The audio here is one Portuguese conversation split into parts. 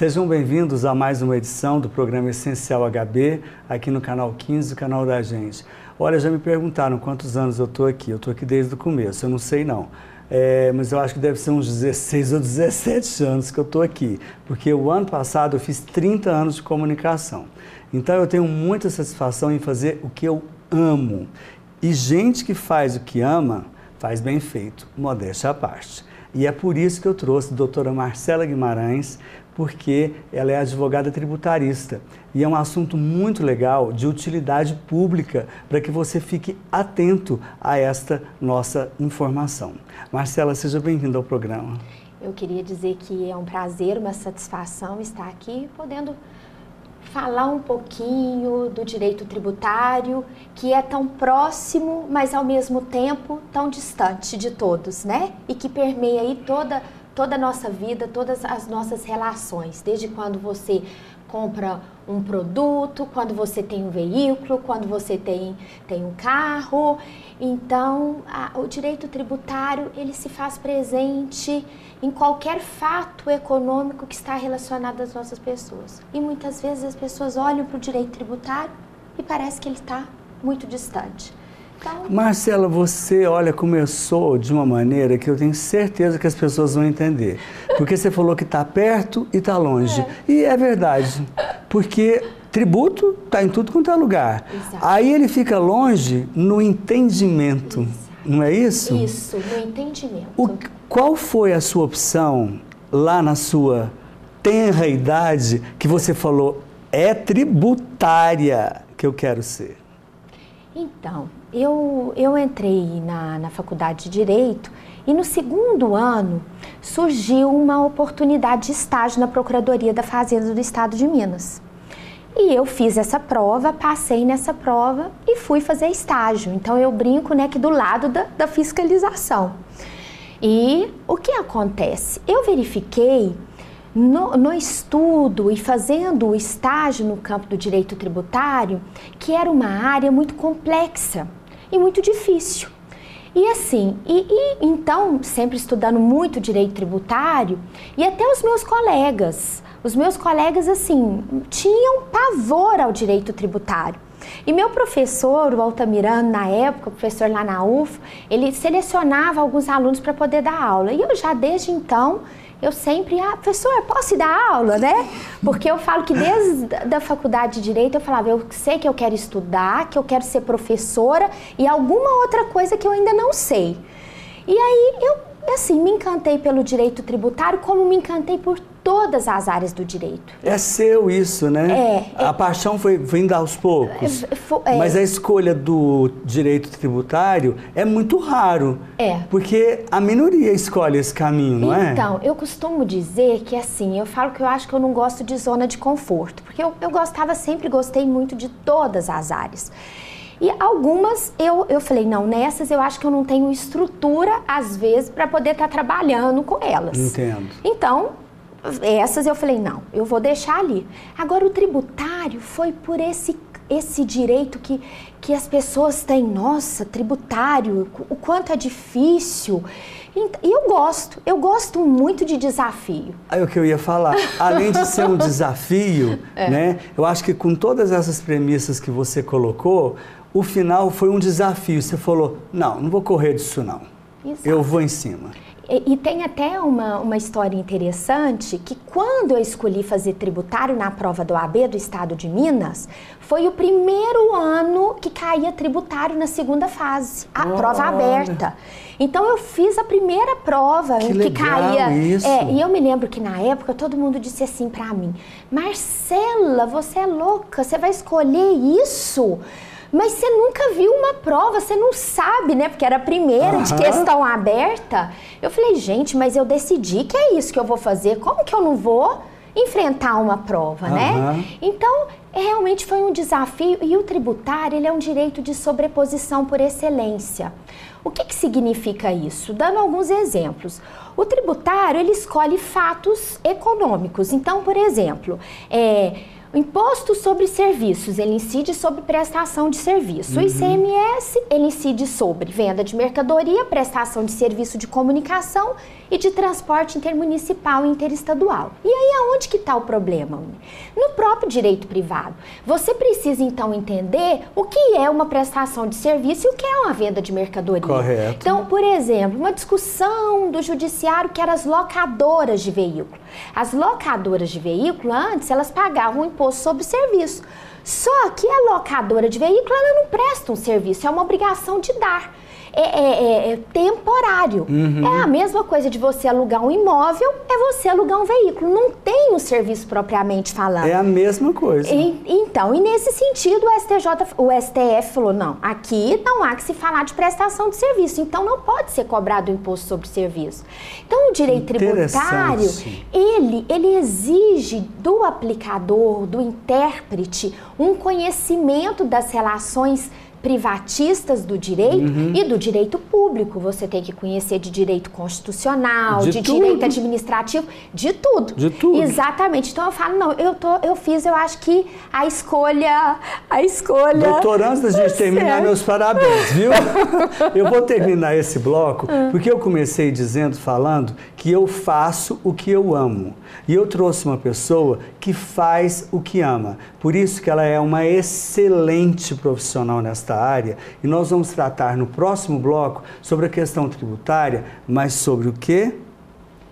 Sejam bem-vindos a mais uma edição do programa Essencial HB, aqui no canal 15, o canal da gente. Olha, já me perguntaram quantos anos eu estou aqui. Eu estou aqui desde o começo, eu não sei não. Mas eu acho que deve ser uns 16 ou 17 anos que eu estou aqui, porque o ano passado eu fiz 30 anos de comunicação. Então eu tenho muita satisfação em fazer o que eu amo. E gente que faz o que ama, faz bem feito, modéstia à parte. E é por isso que eu trouxe a doutora Marcela Guimarães, porque ela é advogada tributarista. E é um assunto muito legal, de utilidade pública, para que você fique atento a esta nossa informação. Marcela, seja bem-vinda ao programa. Eu queria dizer que é um prazer, uma satisfação estar aqui, podendo falar um pouquinho do direito tributário, que é tão próximo, mas ao mesmo tempo tão distante de todos, né? E que permeia aí toda a nossa vida, todas as nossas relações, desde quando você compra um produto, quando você tem um veículo, quando você tem um carro. Então, o direito tributário, ele se faz presente em qualquer fato econômico que está relacionado às nossas pessoas. E muitas vezes as pessoas olham para o direito tributário e parece que ele está muito distante. Então... Marcela, você, olha, começou de uma maneira que eu tenho certeza que as pessoas vão entender. Porque você falou que está perto e está longe. E é verdade, porque tributo está em tudo quanto é lugar. Exato. Aí ele fica longe no entendimento, não é isso? Isso, no entendimento. Qual foi a sua opção lá na sua tenra idade que você falou, é tributária que eu quero ser? Então, eu entrei na faculdade de Direito e no segundo ano surgiu uma oportunidade de estágio na Procuradoria da Fazenda do Estado de Minas. E eu fiz essa prova, passei nessa prova e fui fazer estágio. Então eu brinco, né, que do lado da fiscalização. E o que acontece? Eu verifiquei no estudo e fazendo o estágio no campo do direito tributário, que era uma área muito complexa e muito difícil. E assim, então, sempre estudando muito direito tributário, e até os meus colegas assim, tinham pavor ao direito tributário. E meu professor, o Altamirano, na época, o professor lá na UF, ele selecionava alguns alunos para poder dar aula. E eu já desde então, eu sempre, professor, posso ir dar aula, né? Porque eu falo que desde a faculdade de Direito, eu falava, eu sei que eu quero estudar, que eu quero ser professora e alguma outra coisa que eu ainda não sei. E aí, eu, assim, me encantei pelo direito tributário, como me encantei por todas as áreas do direito. É seu isso, né? A paixão foi vindo aos poucos. Mas a escolha do direito tributário é muito raro. Porque a minoria escolhe esse caminho, não é? Então, eu costumo dizer que assim, eu falo que eu acho que eu não gosto de zona de conforto. Porque eu sempre gostei muito de todas as áreas. E algumas eu falei, não, nessas eu acho que eu não tenho estrutura, às vezes, para poder estar trabalhando com elas. Entendo. Então, essas eu falei, não, eu vou deixar ali. Agora, o tributário foi por esse direito que as pessoas têm, nossa, tributário, o quanto é difícil. E eu gosto muito de desafio. Aí o que eu ia falar, além de ser um desafio, né, eu acho que com todas essas premissas que você colocou, o final foi um desafio. Você falou, não vou correr disso não, Exato. Eu vou em cima. E tem até uma história interessante, que quando eu escolhi fazer tributário na prova do OAB do Estado de Minas, foi o primeiro ano que caía tributário na segunda fase, a prova aberta. Então eu fiz a primeira prova que caía. Isso. E eu me lembro que na época todo mundo disse assim pra mim, Marcela, você é louca, você vai escolher isso? Mas você nunca viu uma prova, você não sabe, né? Porque era a primeira de questão aberta. Eu falei, gente, mas eu decidi que é isso que eu vou fazer. Como que eu não vou enfrentar uma prova, né? Então, realmente foi um desafio. E o tributário, ele é um direito de sobreposição por excelência. O que significa isso? Dando alguns exemplos. O tributário, ele escolhe fatos econômicos. Então, por exemplo, O imposto sobre serviços, ele incide sobre prestação de serviço. O ICMS, ele incide sobre venda de mercadoria, prestação de serviço de comunicação e de transporte intermunicipal e interestadual. E aí, aonde que está o problema? No próprio direito privado. Você precisa, então, entender o que é uma prestação de serviço e o que é uma venda de mercadoria. Correto. Então, por exemplo, uma discussão do judiciário que era as locadoras de veículo. As locadoras de veículo, antes, elas pagavam imposto sobre serviço. Só que a locadora de veículo, ela não presta um serviço, é uma obrigação de dar. É temporário. É a mesma coisa de você alugar um imóvel, é você alugar um veículo. Não tem um serviço propriamente falando. É a mesma coisa. Então, e nesse sentido, o STF falou, não, aqui não há que se falar de prestação de serviço, então não pode ser cobrado o imposto sobre serviço. Então, o direito tributário, ele exige do aplicador, do intérprete, um conhecimento das relações privatistas do direito e do direito público. Você tem que conhecer de direito constitucional, de direito administrativo, de tudo. De tudo. Exatamente. Então eu falo, não, eu acho que a escolha... Doutor, antes da gente terminar, meus parabéns, viu? Eu vou terminar esse bloco, porque eu comecei falando que eu faço o que eu amo. E eu trouxe uma pessoa que faz o que ama. Por isso que ela é uma excelente profissional nesta área. E nós vamos tratar no próximo bloco sobre a questão tributária, mas sobre o quê?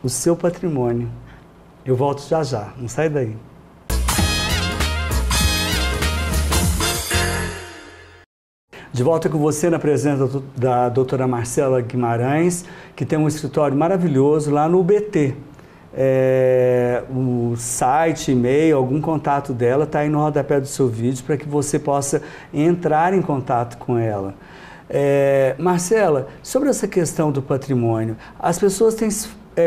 O seu patrimônio. Eu volto já já, não sai daí. De volta com você na presença da doutora Marcela Guimarães, que tem um escritório maravilhoso lá no UBT. O site, e-mail, algum contato dela está aí no rodapé do seu vídeo para que você possa entrar em contato com ela. Marcela, sobre essa questão do patrimônio, as pessoas têm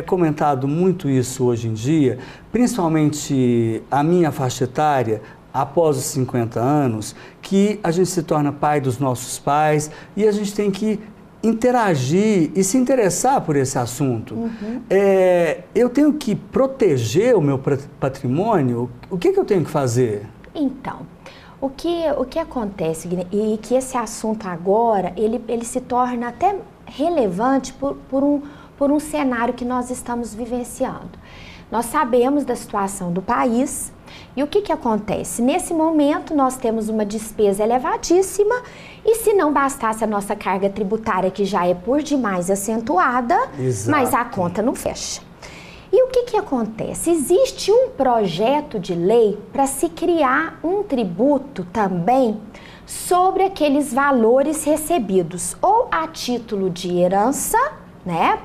comentado muito isso hoje em dia, principalmente a minha faixa etária, após os 50 anos, que a gente se torna pai dos nossos pais e a gente tem que interagir e se interessar por esse assunto. Eu tenho que proteger o meu patrimônio? O que eu tenho que fazer? Então, o que acontece, e que esse assunto agora, ele se torna até relevante por um cenário que nós estamos vivenciando. Nós sabemos da situação do país e o que acontece? Nesse momento, nós temos uma despesa elevadíssima e se não bastasse a nossa carga tributária, que já é por demais acentuada, mas a conta não fecha. E o que acontece? Existe um projeto de lei para se criar um tributo também sobre aqueles valores recebidos ou a título de herança, né,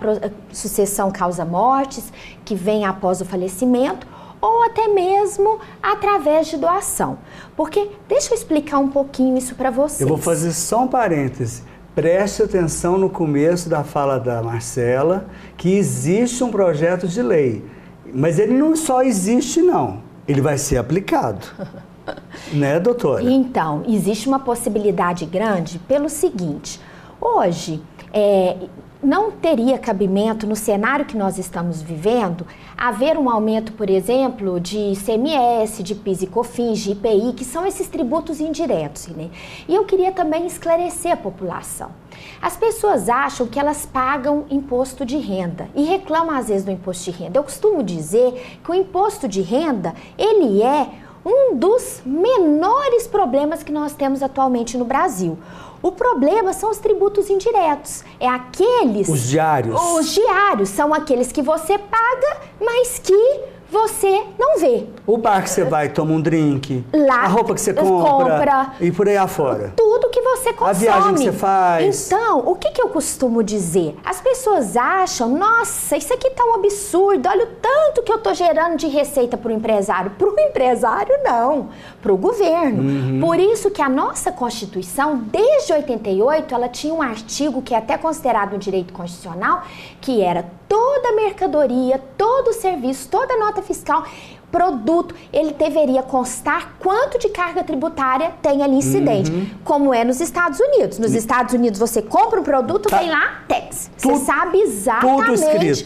sucessão causa-mortes, que vem após o falecimento, ou até mesmo através de doação. Porque, deixa eu explicar um pouquinho isso para vocês. Eu vou fazer só um parêntese. Preste atenção no começo da fala da Marcela, que existe um projeto de lei. Mas ele não só existe, não. Ele vai ser aplicado. Né, doutora? Então, existe uma possibilidade grande pelo seguinte. Hoje, não teria cabimento, no cenário que nós estamos vivendo, haver um aumento, por exemplo, de ICMS, de PIS e COFINS, de IPI, que são esses tributos indiretos, né? E eu queria também esclarecer a população. As pessoas acham que elas pagam imposto de renda e reclamam às vezes do imposto de renda. Eu costumo dizer que o imposto de renda, ele é um dos menores problemas que nós temos atualmente no Brasil. O problema são os tributos indiretos. É aqueles... Os diários. Os diários são aqueles que você paga, mas que você não vê. O bar que você vai, toma um drink. Lá, a roupa que você compra. E por aí afora. Tudo que você consome. A viagem que você faz. Então, o que eu costumo dizer? As pessoas acham, nossa, isso aqui tá um absurdo, olha o tanto que eu tô gerando de receita para o empresário. Para o empresário, não. Para o governo. Por isso que a nossa Constituição, desde 88, ela tinha um artigo que é até considerado um direito constitucional, que era toda mercadoria, todo serviço, toda nota fiscal produto, ele deveria constar quanto de carga tributária tem ali incidente, como é nos Estados Unidos. Nos Estados Unidos você compra um produto, tem lá tax. Você sabe exatamente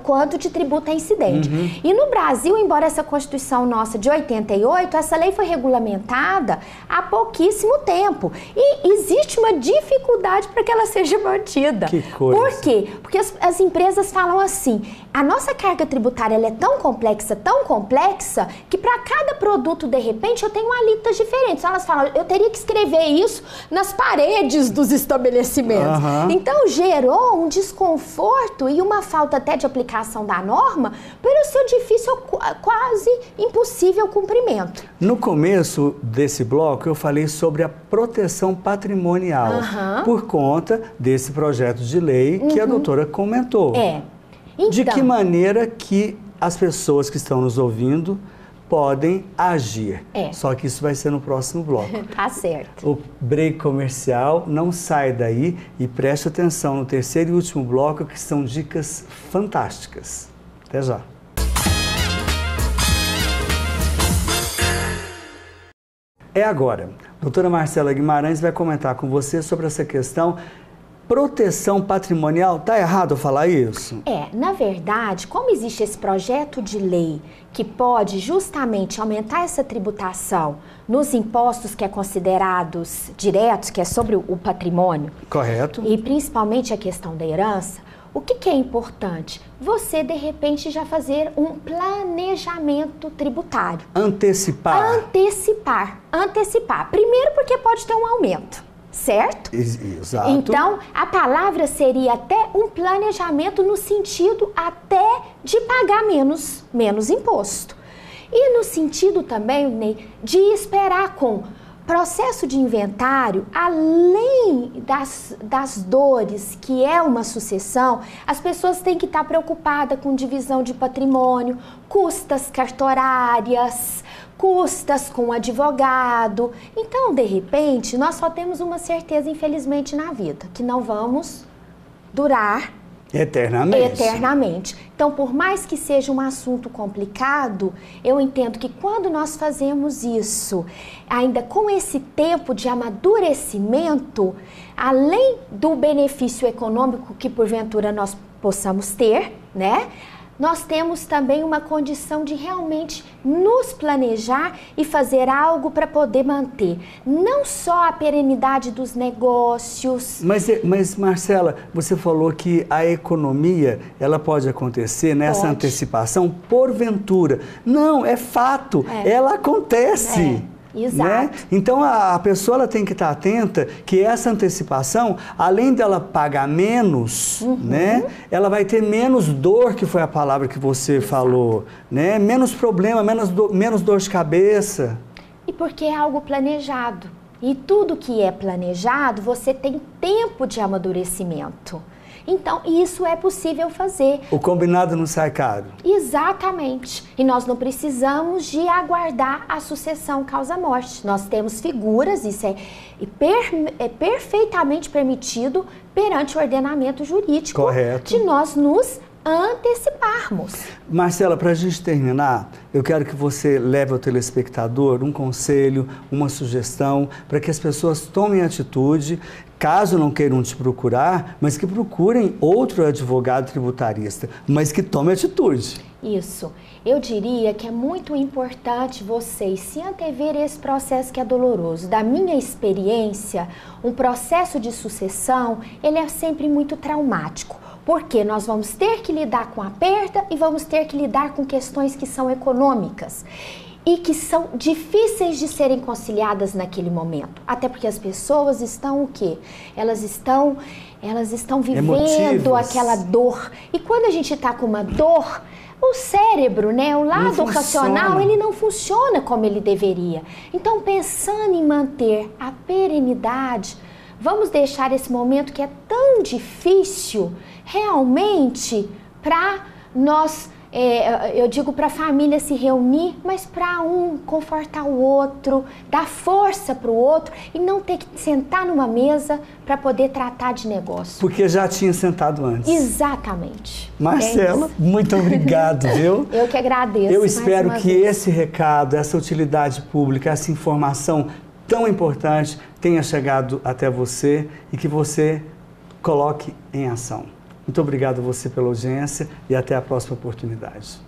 quanto de tributo é incidente. E no Brasil, embora essa Constituição nossa de 88, essa lei foi regulamentada há pouquíssimo tempo. E existe uma dificuldade para que ela seja mantida. Que coisa. Por quê? Porque as empresas falam assim, a nossa carga tributária ela é tão complexa, que para cada produto, de repente, eu tenho alíquotas diferentes. Então, elas falam, eu teria que escrever isso nas paredes dos estabelecimentos. Então, gerou um desconforto e uma falta até de aplicação da norma pelo seu difícil, quase impossível cumprimento. No começo desse bloco, eu falei sobre a proteção patrimonial, por conta desse projeto de lei que a doutora comentou. Então, de que maneira que as pessoas que estão nos ouvindo podem agir. Só que isso vai ser no próximo bloco. Tá certo. O break comercial, não sai daí e preste atenção no terceiro e último bloco, que são dicas fantásticas. Até já. É agora. Doutora Marcela Guimarães vai comentar com você sobre essa questão. Proteção patrimonial, tá errado eu falar isso? Na verdade, como existe esse projeto de lei que pode justamente aumentar essa tributação nos impostos que é considerados diretos, que é sobre o patrimônio. Correto. E principalmente a questão da herança, o que é importante? Você, de repente, já fazer um planejamento tributário. Antecipar. Antecipar. Primeiro porque pode ter um aumento. Certo? Exato. Então, a palavra seria até um planejamento no sentido até de pagar menos imposto. E no sentido também, Ney, de esperar com processo de inventário, além das dores que é uma sucessão, as pessoas têm que estar preocupadas com divisão de patrimônio, custas cartorárias, custas com advogado. Então, de repente, nós só temos uma certeza, infelizmente, na vida, que não vamos durar eternamente. Então, por mais que seja um assunto complicado, eu entendo que quando nós fazemos isso, ainda com esse tempo de amadurecimento, além do benefício econômico que porventura nós possamos ter, né? Nós temos também uma condição de realmente nos planejar e fazer algo para poder manter não só a perenidade dos negócios. Mas Marcela, você falou que a economia, ela pode acontecer nessa antecipação porventura. Não, é fato, ela acontece. Exato. Né? Então a pessoa ela tem que estar atenta que essa antecipação, além dela pagar menos, né, ela vai ter menos dor, que foi a palavra que você falou, né? Menos problema, menos dor de cabeça. E porque é algo planejado. E tudo que é planejado, você tem tempo de amadurecimento. Então, isso é possível fazer. O combinado não sai caro. Exatamente. E nós não precisamos de aguardar a sucessão causa-morte. Nós temos figuras, isso é perfeitamente permitido perante o ordenamento jurídico. Correto. De nós nos anteciparmos. Marcela, para a gente terminar, eu quero que você leve ao telespectador um conselho, uma sugestão, para que as pessoas tomem atitude, caso não queiram te procurar, mas que procurem outro advogado tributarista, mas que tome atitude. Isso. Eu diria que é muito importante vocês se antever esse processo que é doloroso. Da minha experiência, um processo de sucessão, ele é sempre muito traumático. Porque nós vamos ter que lidar com a perda e vamos ter que lidar com questões que são econômicas e que são difíceis de serem conciliadas naquele momento. Até porque as pessoas estão o quê? Elas estão vivendo emotivas. Aquela dor. E quando a gente está com uma dor, o cérebro, né, o lado racional, ele não funciona como ele deveria. Então, pensando em manter a perenidade, vamos deixar esse momento que é tão difícil realmente para nós eu digo para a família se reunir, mas para um confortar o outro, dar força para o outro e não ter que sentar numa mesa para poder tratar de negócio. Porque já tinha sentado antes. Exatamente. Marcela, muito obrigado, viu? Eu que agradeço. Eu espero que esse recado, essa utilidade pública, essa informação tão importante tenha chegado até você e que você coloque em ação. Muito obrigado a você pela audiência e até a próxima oportunidade.